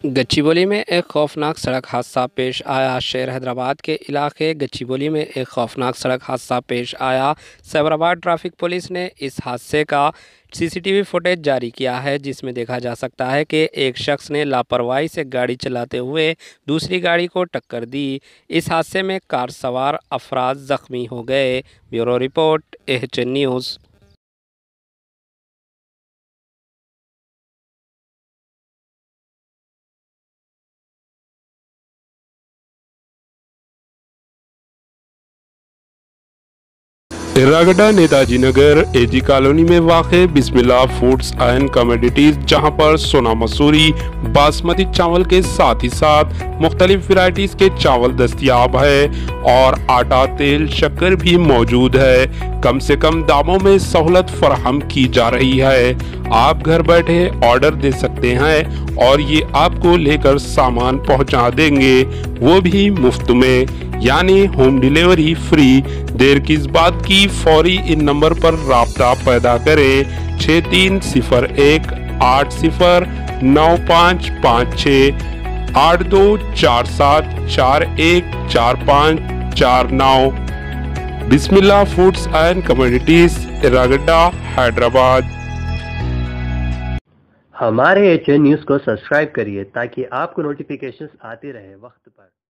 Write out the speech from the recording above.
गच्चीबौली में एक खौफनाक सड़क हादसा पेश आया। शहर हैदराबाद के इलाके गच्चीबौली में एक खौफनाक सड़क हादसा पेश आया। साइबराबाद ट्रैफिक पुलिस ने इस हादसे का सीसीटीवी फुटेज जारी किया है, जिसमें देखा जा सकता है कि एक शख्स ने लापरवाही से गाड़ी चलाते हुए दूसरी गाड़ी को टक्कर दी। इस हादसे में कार सवार अफराद जख्मी हो गए। Bureau report, AHN news. Erragadda Netaji Nagar AG colony में वाक़े बिस्मिल्लाह फूड्स एंड कमोडिटीज, जहां पर सोना मसूरी बासमती चावल के साथ ही साथ मुख्तलिफ वैरायटीज के चावल दस्तयाब है और आटा, तेल, शक्कर भी मौजूद है। कम से कम दामों में सहूलत फराहम की जा रही है। आप घर बैठे ऑर्डर दे सकते हैं और ये आपको लेकर सामान पहुंचा देंगे, वो भी मुफ्त में, यानी होम डिलीवरी फ्री। देर किस बात की, फौरी इन नंबर पर राब्ता पैदा करें 6301809556 8247414549। Bismillah foods and commodities, Erragadda, Hyderabad. हमारे एएचएन न्यूज़ को सब्सक्राइब करिए ताकि आपको नोटिफिकेशंस आते रहे वक्त पर।